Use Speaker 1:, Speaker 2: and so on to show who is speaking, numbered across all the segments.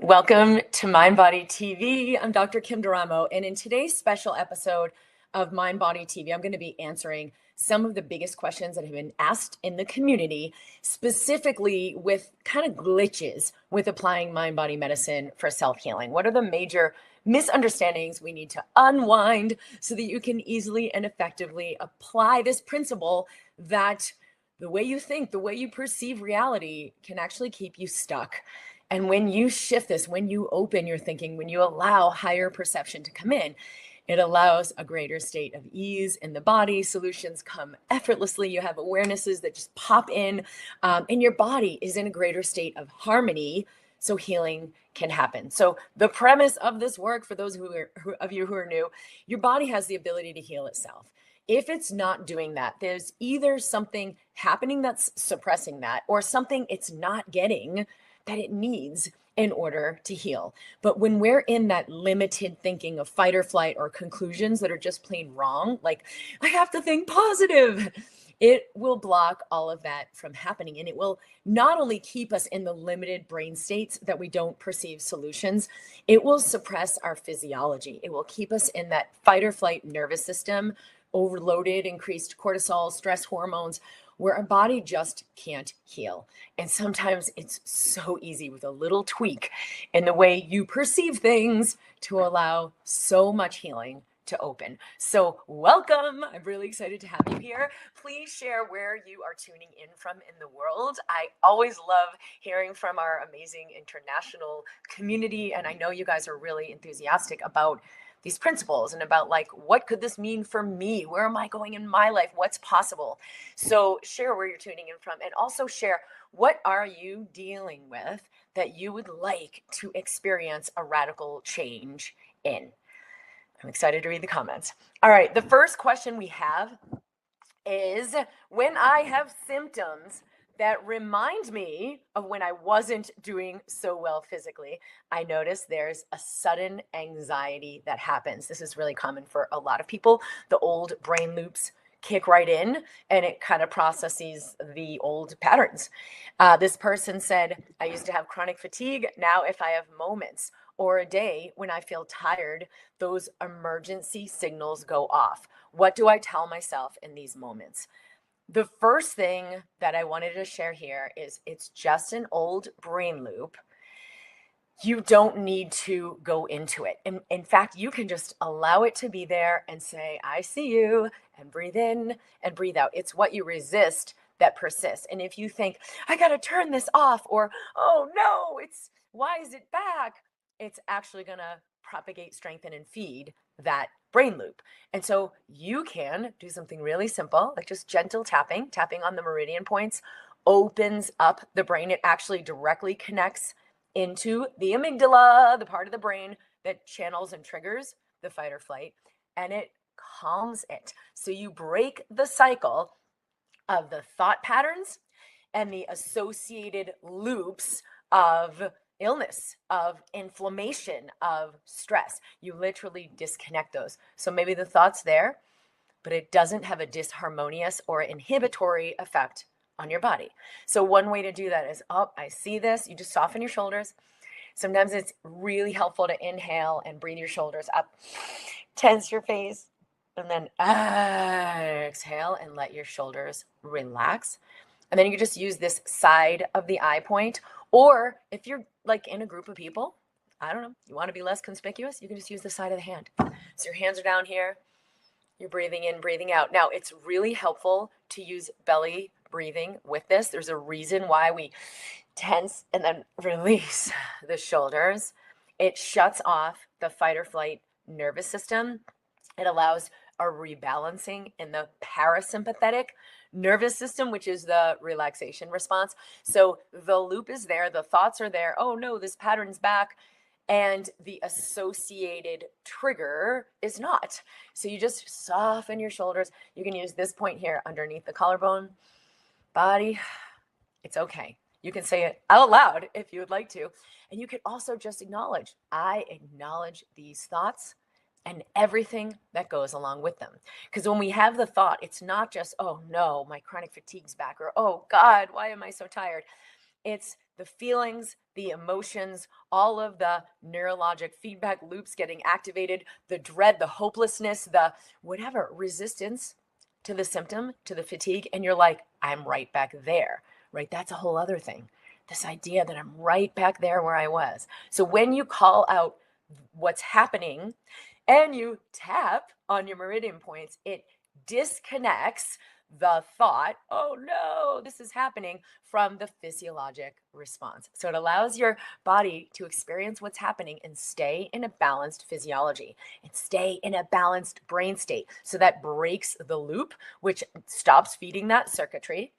Speaker 1: Welcome to MindBody TV. I'm Dr. Kim Duramo, and in today's special episode of MindBody TV, I'm going to be answering some of the biggest questions that have been asked in the community, specifically with kind of glitches with applying mind-body medicine for self-healing. What are the major misunderstandings we need to unwind so that you can easily and effectively apply this principle that the way you think, the way you perceive reality can actually keep you stuck. And when you shift this, when you open your thinking, when you allow higher perception to come in, it allows a greater state of ease in the body. Solutions come effortlessly. You have awarenesses that just pop in, and your body is in a greater state of harmony, so healing can happen. So the premise of this work, for those of you who are new, your body has the ability to heal itself. If it's not doing that, there's either something happening that's suppressing that, or something it's not getting that it needs in order to heal. But when we're in that limited thinking of fight or flight or conclusions that are just plain wrong, like I have to think positive, it will block all of that from happening. And it will not only keep us in the limited brain states that we don't perceive solutions, it will suppress our physiology. It will keep us in that fight or flight nervous system, overloaded, increased cortisol, stress hormones, where our body just can't heal. And sometimes it's so easy with a little tweak in the way you perceive things to allow so much healing to open. So welcome. I'm really excited to have you here. Please share where you are tuning in from in the world. I always love hearing from our amazing international community. And I know you guys are really enthusiastic about these principles and about like, what could this mean for me? Where am I going in my life? What's possible? So share where you're tuning in from, and also share what are you dealing with that you would like to experience a radical change in. I'm excited to read the comments. All right, the first question we have is, when I have symptoms that remind me of when I wasn't doing so well physically, I notice there's a sudden anxiety that happens. This is really common for a lot of people. The old brain loops kick right in, and it kind of processes the old patterns. This person said, I used to have chronic fatigue. Now, if I have moments or a day when I feel tired, those emergency signals go off. What do I tell myself in these moments? The first thing that I wanted to share here is it's just an old brain loop. You don't need to go into it. In fact, you can just allow it to be there and say, I see you, and breathe in and breathe out. It's what you resist that persists. And if you think, I got to turn this off, or, oh no, why is it back? It's actually going to propagate, strengthen, and feed that brain loop. And so you can do something really simple, like just gentle tapping on the meridian points opens up the brain. It actually directly connects into the amygdala, the part of the brain that channels and triggers the fight or flight, and it calms it. So you break the cycle of the thought patterns and the associated loops of illness, of inflammation, of stress. You literally disconnect those. So maybe the thought's there, but it doesn't have a disharmonious or inhibitory effect on your body. So one way to do that is, oh, I see this. You just soften your shoulders. Sometimes it's really helpful to inhale and breathe your shoulders up, tense your face, and then exhale and let your shoulders relax. And then you can just use this side of the eye point. Or if you're like in a group of people, I don't know, you want to be less conspicuous, you can just use the side of the hand. So your hands are down here, you're breathing in, breathing out. Now, it's really helpful to use belly breathing with this. There's a reason why we tense and then release the shoulders. It shuts off the fight or flight nervous system. It allows a rebalancing in the parasympathetic nervous system, which is the relaxation response. So the loop is there, the thoughts are there. Oh no, this pattern's back. And the associated trigger is not. So you just soften your shoulders. You can use this point here underneath the collarbone. Body, it's okay. You can say it out loud if you would like to. And you could also just acknowledge, I acknowledge these thoughts and everything that goes along with them. Because when we have the thought, it's not just, oh no, my chronic fatigue's back, or oh God, why am I so tired? It's the feelings, the emotions, all of the neurologic feedback loops getting activated, the dread, the hopelessness, the whatever resistance to the symptom, to the fatigue. And you're like, I'm right back there, right? That's a whole other thing. This idea that I'm right back there where I was. So when you call out what's happening and you tap on your meridian points, it disconnects the thought, oh no, this is happening, from the physiologic response. So it allows your body to experience what's happening and stay in a balanced physiology and stay in a balanced brain state. So that breaks the loop, which stops feeding that circuitry.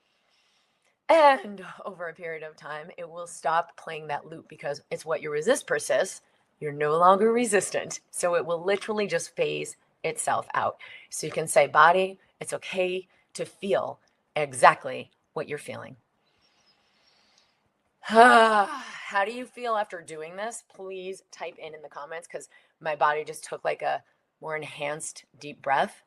Speaker 1: And over a period of time, it will stop playing that loop because it's what you resist persists. You're no longer resistant. So it will literally just phase itself out. So you can say, body, it's okay to feel exactly what you're feeling. How do you feel after doing this? Please type in the comments, because my body just took like a more enhanced deep breath.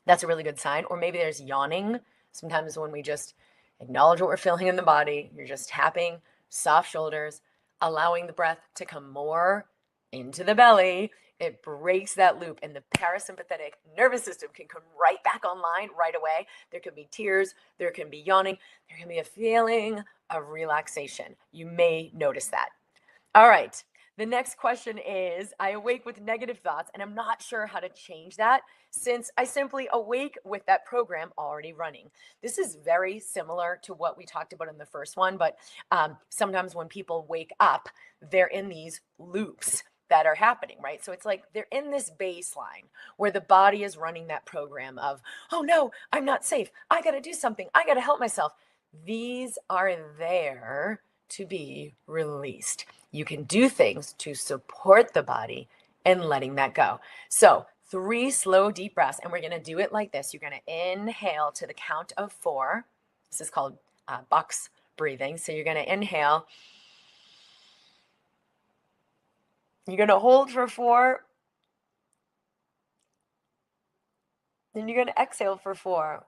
Speaker 1: That's a really good sign. Or maybe there's yawning. Sometimes when we just acknowledge what we're feeling in the body, you're just tapping, soft shoulders, allowing the breath to come more into the belly. It breaks that loop, and the parasympathetic nervous system can come right back online right away. There can be tears, there can be yawning, there can be a feeling of relaxation. You may notice that. All right. The next question is, I awake with negative thoughts and I'm not sure how to change that, since I simply awake with that program already running. This is very similar to what we talked about in the first one, but sometimes when people wake up, they're in these loops that are happening, right? So it's like they're in this baseline where the body is running that program of, oh no, I'm not safe. I got to do something. I got to help myself. These are there to be released. You can do things to support the body and letting that go. So 3 slow, deep breaths, and we're going to do it like this. You're going to inhale to the count of 4. This is called box breathing. So you're going to inhale. You're going to hold for 4. Then you're going to exhale for 4.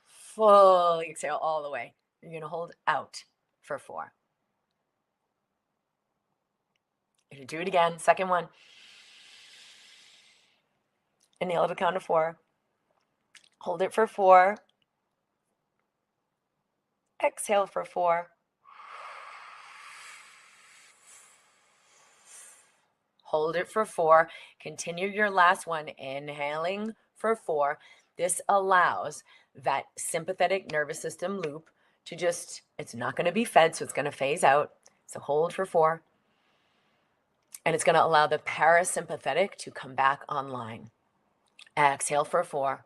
Speaker 1: Fully exhale all the way. You're going to hold out for 4. You're going to do it again. Second one. Inhale to the count of 4. Hold it for 4. Exhale for 4. Hold it for 4. Continue your last one, inhaling for 4. This allows that sympathetic nervous system loop to just, it's not going to be fed, so it's going to phase out. So hold for 4. And it's going to allow the parasympathetic to come back online. Exhale for 4.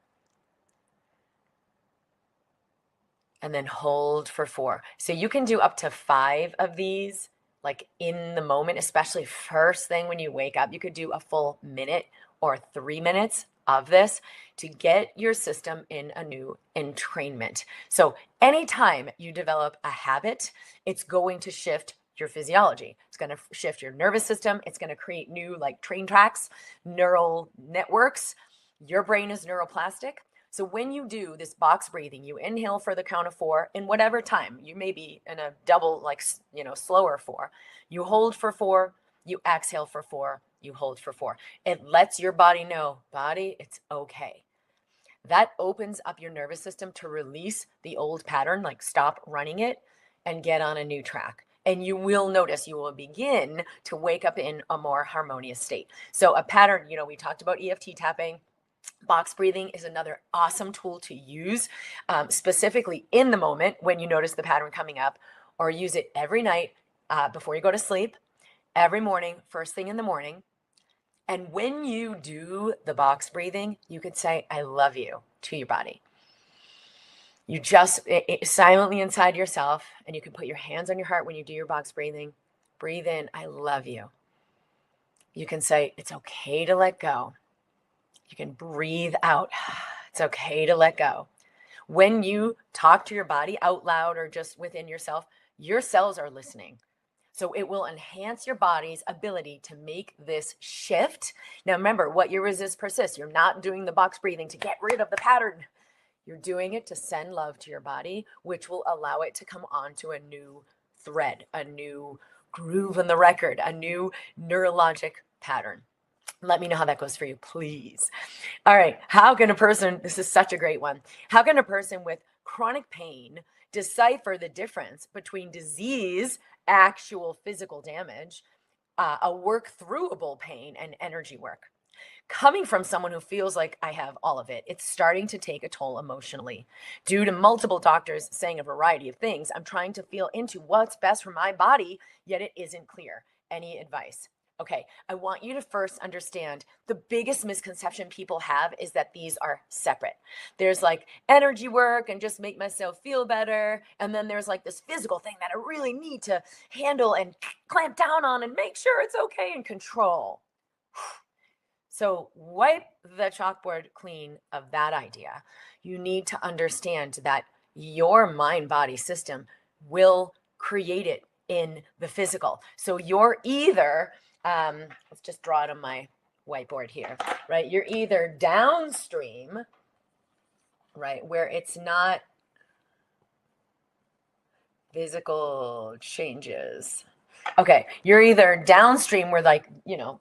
Speaker 1: And then hold for 4. So you can do up to 5 of these, like in the moment, especially first thing when you wake up. You could do a full minute or 3 minutes of this to get your system in a new entrainment. So anytime you develop a habit, it's going to shift your physiology. It's going to shift your nervous system. It's going to create new like train tracks, neural networks. Your brain is neuroplastic. So when you do this box breathing, you inhale for the count of 4 in whatever time. You may be in a double, like, slower 4. You hold for 4, you exhale for 4, you hold for 4. It lets your body know, body, it's okay. That opens up your nervous system to release the old pattern, like stop running it and get on a new track. And you will notice, you will begin to wake up in a more harmonious state. So a pattern, we talked about EFT tapping. Box breathing is another awesome tool to use, specifically in the moment when you notice the pattern coming up, or use it every night before you go to sleep, every morning, first thing in the morning. And when you do the box breathing, you could say, I love you to your body. You just silently inside yourself, and you can put your hands on your heart when you do your box breathing. Breathe in, I love you. You can say, it's okay to let go. You can breathe out. It's okay to let go. When you talk to your body out loud or just within yourself, your cells are listening. So it will enhance your body's ability to make this shift. Now remember, what you resist persists. You're not doing the box breathing to get rid of the pattern. You're doing it to send love to your body, which will allow it to come onto a new thread, a new groove in the record, a new neurologic pattern. Let me know how that goes for you, please. All right. How can a person, this is such a great one. How can a person with chronic pain decipher the difference between disease, actual physical damage, a work throughable pain, and energy work? Coming from someone who feels like I have all of it, it's starting to take a toll emotionally. Due to multiple doctors saying a variety of things, I'm trying to feel into what's best for my body, yet it isn't clear. Any advice? Okay, I want you to first understand the biggest misconception people have is that these are separate. There's like energy work and just make myself feel better. And then there's like this physical thing that I really need to handle and clamp down on and make sure it's okay and control. So wipe the chalkboard clean of that idea. You need to understand that your mind-body system will create it in the physical. So you're either, let's just draw it on my whiteboard here, right? You're either downstream, right, where it's not physical changes. Okay, you're either downstream where like,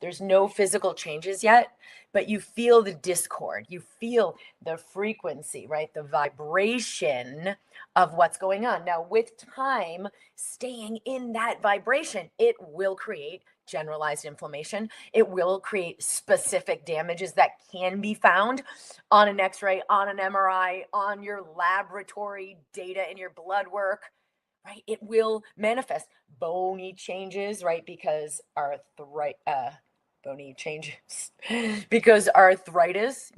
Speaker 1: there's no physical changes yet, but you feel the discord. You feel the frequency, right? The vibration of what's going on. Now, with time, staying in that vibration, it will create generalized inflammation. It will create specific damages that can be found on an X-ray, on an MRI, on your laboratory data in your blood work. Right, it will manifest bony changes, right? Because bony changes, because arthritis,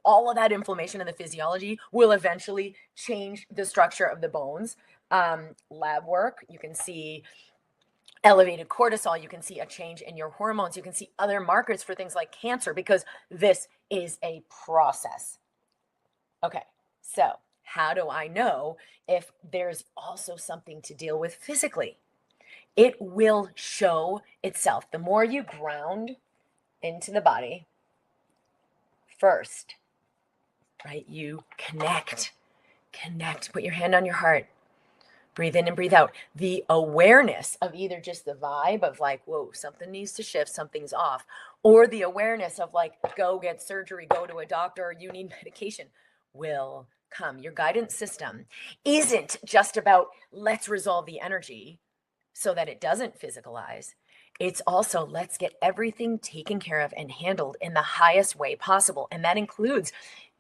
Speaker 1: all of that inflammation in the physiology will eventually change the structure of the bones. Lab work, you can see elevated cortisol, you can see a change in your hormones, you can see other markers for things like cancer, because this is a process. Okay, so how do I know if there's also something to deal with physically? It will show itself. The more you ground into the body first, right? You connect, put your hand on your heart, breathe in and breathe out. The awareness of either just the vibe of like, whoa, something needs to shift, something's off, or the awareness of like, go get surgery, go to a doctor, you need medication, will come. Your guidance system isn't just about let's resolve the energy so that it doesn't physicalize. It's also let's get everything taken care of and handled in the highest way possible. And that includes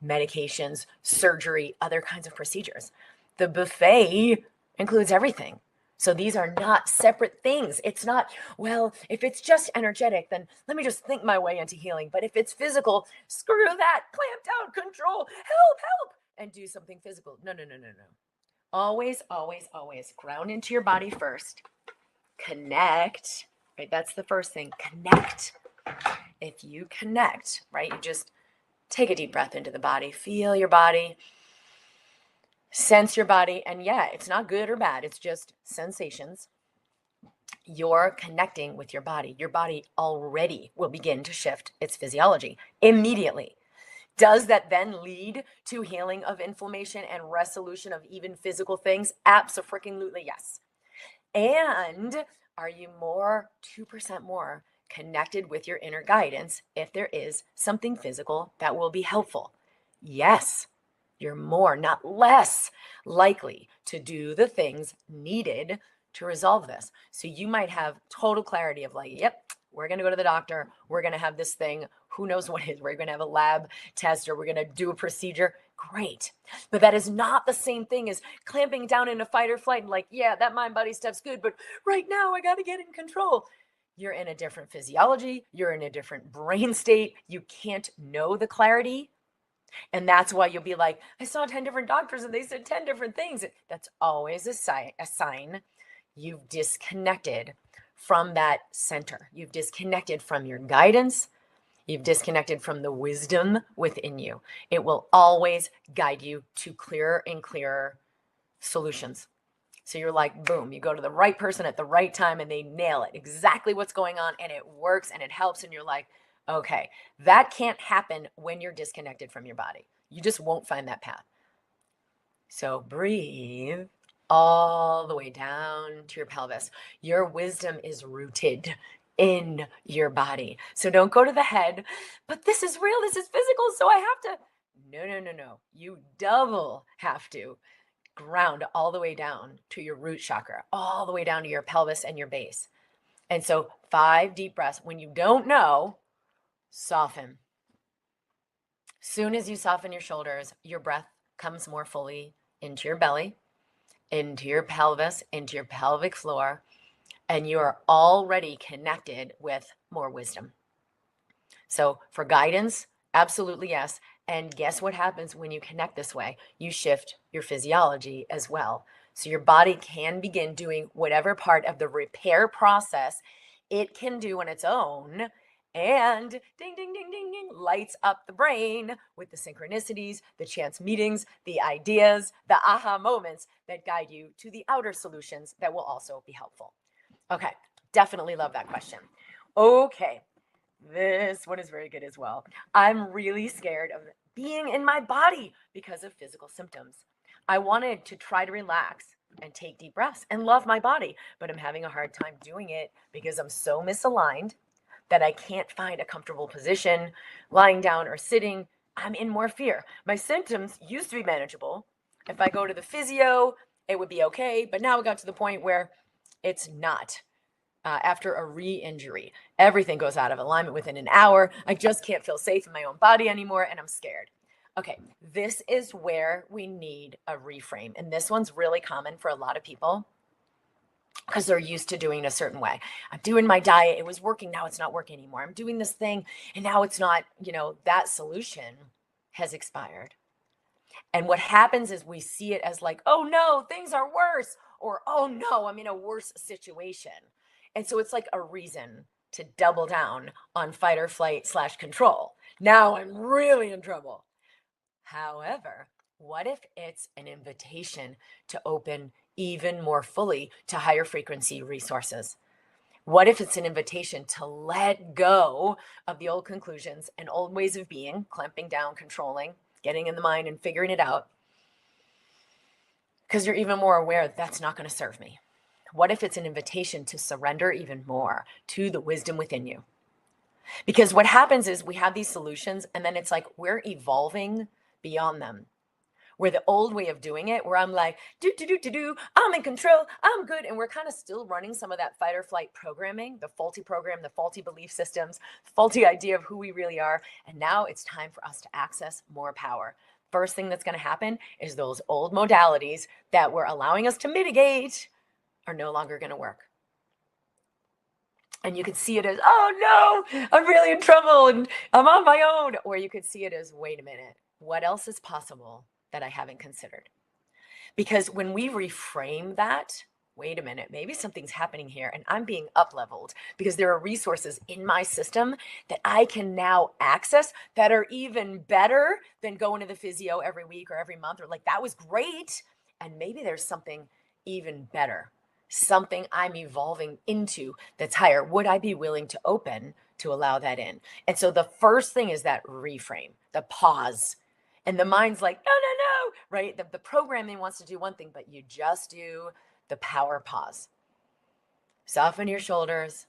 Speaker 1: medications, surgery, other kinds of procedures. The buffet includes everything. So these are not separate things. It's not, well, if it's just energetic, then let me just think my way into healing. But if it's physical, screw that, clamp down, control, help, and do something physical. No. Always, always, always ground into your body first. Connect, right? That's the first thing. Connect. If you connect, right, you just take a deep breath into the body, feel your body, sense your body. And yeah, it's not good or bad. It's just sensations. You're connecting with your body. Your body already will begin to shift its physiology immediately. Does that then lead to healing of inflammation and resolution of even physical things? Abso-freaking-lutely, yes. And are you 2% more connected with your inner guidance if there is something physical that will be helpful? Yes, you're more, not less, likely to do the things needed to resolve this. So you might have total clarity of like, yep, we're going to go to the doctor. We're going to have this thing. Who knows what it is? We're going to have a lab test or we're going to do a procedure. Great. But that is not the same thing as clamping down into fight or flight and like, yeah, that mind body stuff's good, but right now I got to get in control. You're in a different physiology. You're in a different brain state. You can't know the clarity. And that's why you'll be like, I saw 10 different doctors and they said 10 different things. That's always a sign you've disconnected from that center. You've disconnected from your guidance. You've disconnected from the wisdom within you. It will always guide you to clearer and clearer solutions. So you're like, boom, you go to the right person at the right time and they nail it, exactly what's going on, and it works and it helps. And you're like, okay, that can't happen when you're disconnected from your body. You just won't find that path. So breathe all the way down to your pelvis. Your wisdom is rooted in your body. So don't go to the head, but this is real, this is physical, so I have to. No, no, no, no. You double have to ground all the way down to your root chakra, all the way down to your pelvis and your base. And so 5 deep breaths. When you don't know, soften. Soon as you soften your shoulders, your breath comes more fully into your belly, into your pelvis, into your pelvic floor, and you are already connected with more wisdom. So for guidance, absolutely yes. And guess what happens when you connect this way? You shift your physiology as well. So your body can begin doing whatever part of the repair process it can do on its own, and ding, ding, ding, ding, ding, lights up the brain with the synchronicities, the chance meetings, the ideas, the aha moments that guide you to the outer solutions that will also be helpful. Okay, definitely love that question. Okay, this one is very good as well. I'm really scared of being in my body because of physical symptoms. I wanted to try to relax and take deep breaths and love my body, but I'm having a hard time doing it because I'm so misaligned that I can't find a comfortable position, lying down or sitting. I'm in more fear. My symptoms used to be manageable. If I go to the physio, it would be okay, but now it got to the point where it's not. After a re-injury, everything goes out of alignment within an hour. I just can't feel safe in my own body anymore, and I'm scared. Okay, this is where we need a reframe. And this one's really common for a lot of people because they're used to doing a certain way. I'm doing my diet, it was working, now it's not working anymore. I'm doing this thing, and now it's not, that solution has expired. And what happens is we see it as like, oh no, things are worse, or oh no, I'm in a worse situation. And so it's like a reason to double down on fight or flight / control. Now I'm really in trouble. However, what if it's an invitation to open even more fully to higher frequency resources? What if it's an invitation to let go of the old conclusions and old ways of being, clamping down, controlling, getting in the mind and figuring it out? Because you're even more aware that's not going to serve me. What if it's an invitation to surrender even more to the wisdom within you? Because what happens is we have these solutions and then it's like we're evolving beyond them. Where the old way of doing it, where I'm like, I'm in control, I'm good. And we're kind of still running some of that fight or flight programming, the faulty program, the faulty belief systems, faulty idea of who we really are. And now it's time for us to access more power. First thing that's going to happen is those old modalities that were allowing us to mitigate are no longer going to work. And you could see it as, oh no, I'm really in trouble and I'm on my own. Or you could see it as, wait a minute, what else is possible that I haven't considered? Because when we reframe that, wait a minute, maybe something's happening here and I'm being up-leveled because there are resources in my system that I can now access that are even better than going to the physio every week or every month, or like, that was great. And maybe there's something even better, something I'm evolving into that's higher. Would I be willing to open to allow that in? And so the first thing is that reframe, the pause. And the mind's like, no, no, no, right? The programming wants to do one thing, but you just do the power pause. Soften your shoulders.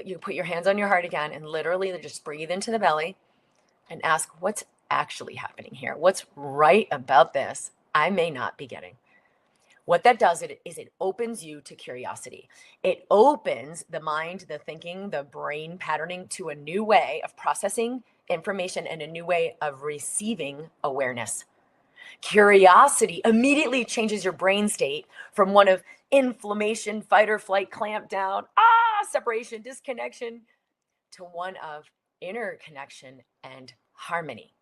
Speaker 1: You put your hands on your heart again and literally just breathe into the belly and ask, what's actually happening here? What's right about this I may not be getting? What that does is it opens you to curiosity. It opens the mind, the thinking, the brain patterning to a new way of processing information and a new way of receiving awareness. Curiosity immediately changes your brain state from one of inflammation, fight or flight, clamp down, separation, disconnection, to one of inner connection and harmony.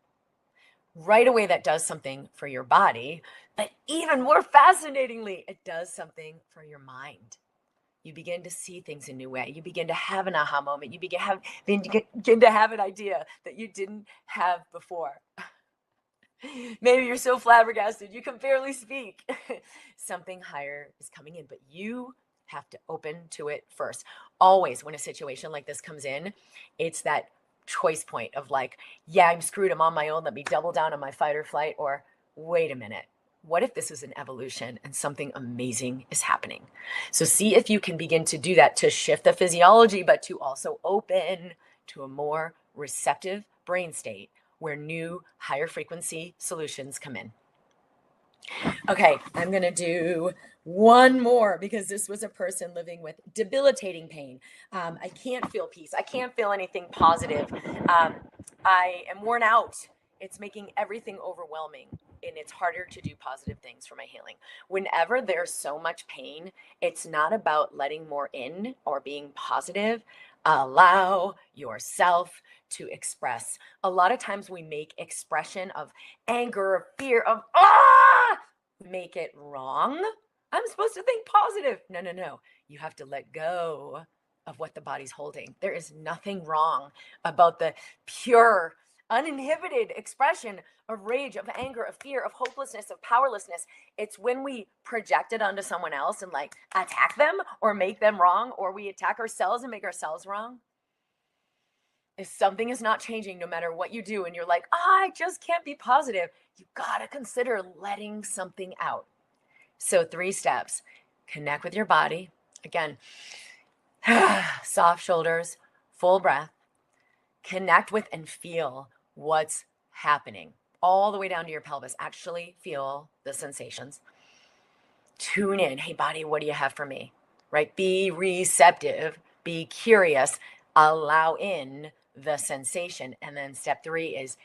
Speaker 1: Right away, that does something for your body, but even more fascinatingly, it does something for your mind. You begin to see things a new way. You begin to have an aha moment. You begin to have an idea that you didn't have before. Maybe you're so flabbergasted you can barely speak. Something higher is coming in, but you have to open to it first. Always when a situation like this comes in, it's that choice point of like, yeah, I'm screwed, I'm on my own, let me double down on my fight or flight, or wait a minute, what if this is an evolution and something amazing is happening? So see if you can begin to do that to shift the physiology, but to also open to a more receptive brain state where new higher frequency solutions come in. Okay, I'm going to do one more because this was a person living with debilitating pain. I can't feel peace. I can't feel anything positive. I am worn out. It's making everything overwhelming, and it's harder to do positive things for my healing. Whenever there's so much pain, it's not about letting more in or being positive. Allow yourself to express. A lot of times we make expression of anger, of fear, of make it wrong. I'm supposed to think positive. No. You have to let go of what the body's holding. There is nothing wrong about the pure, uninhibited expression of rage, of anger, of fear, of hopelessness, of powerlessness. It's when we project it onto someone else and like attack them or make them wrong, or we attack ourselves and make ourselves wrong. If something is not changing, no matter what you do, and you're like, I just can't be positive, you gotta consider letting something out. So 3 steps: connect with your body. Again, soft shoulders, full breath. Connect with and feel what's happening all the way down to your pelvis. Actually feel the sensations. Tune in. Hey, body, what do you have for me? Right? Be receptive. Be curious. Allow in the sensation. And then step 3 is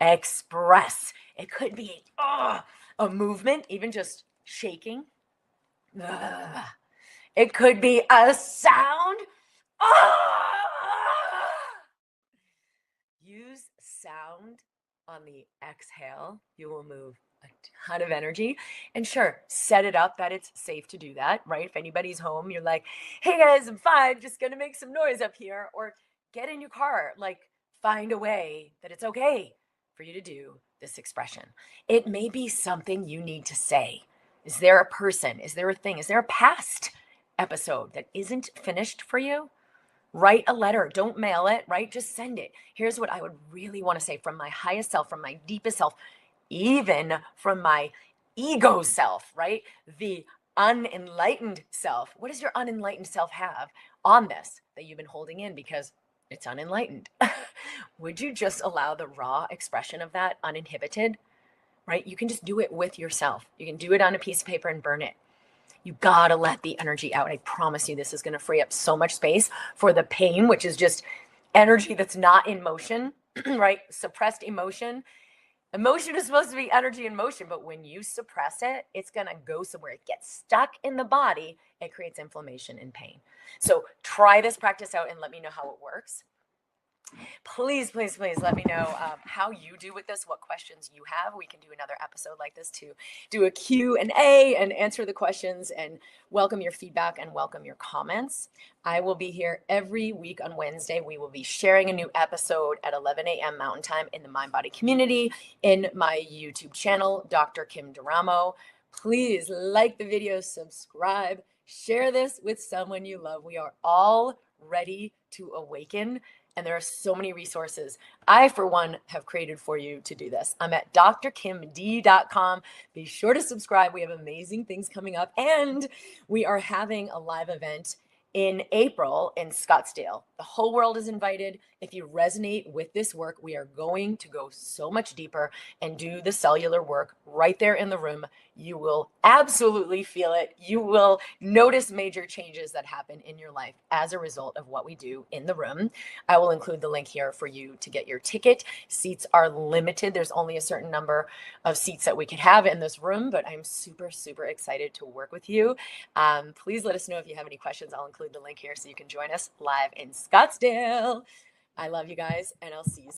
Speaker 1: express. It could be a movement, even just shaking. It could be a sound. Use sound on the exhale. You will move a ton of energy. And sure, set it up that it's safe to do that, right? If anybody's home, you're like, hey guys, I'm fine, just gonna make some noise up here. Or get in your car, like find a way that it's okay for you to do this expression. It may be something you need to say. Is there a person? Is there a thing? Is there a past episode that isn't finished for you? Write a letter. Don't mail it, right? Just send it. Here's what I would really want to say from my highest self, from my deepest self, even from my ego self, right? The unenlightened self. What does your unenlightened self have on this that you've been holding in because it's unenlightened? Would you just allow the raw expression of that uninhibited, right? You can just do it with yourself. You can do it on a piece of paper and burn it. You gotta let the energy out. I promise you this is gonna free up so much space for the pain, which is just energy that's not in motion, right? Suppressed emotion. Emotion is supposed to be energy in motion, but when you suppress it, it's gonna go somewhere. It gets stuck in the body. It creates inflammation and pain. So try this practice out and let me know how it works. Please let me know how you do with this, what questions you have. We can do another episode like this to do a Q&A and answer the questions and welcome your feedback and welcome your comments. I will be here every week on Wednesday. We will be sharing a new episode at 11 a.m. Mountain Time in the MindBody community in my YouTube channel, Dr. Kim Duramo. Please like the video, subscribe, share this with someone you love. We are all ready to awaken. And there are so many resources I, for one, have created for you to do this. I'm at drkimd.com. Be sure to subscribe. We have amazing things coming up. And we are having a live event in April in Scottsdale. The whole world is invited. If you resonate with this work, we are going to go so much deeper and do the cellular work right there in the room. You will absolutely feel it. You will notice major changes that happen in your life as a result of what we do in the room. I will include the link here for you to get your ticket. Seats are limited. There's only a certain number of seats that we can have in this room, but I'm super excited to work with you. Please let us know if you have any questions. I'll include the link here so you can join us live in Scottsdale. I love you guys, and I'll see you soon.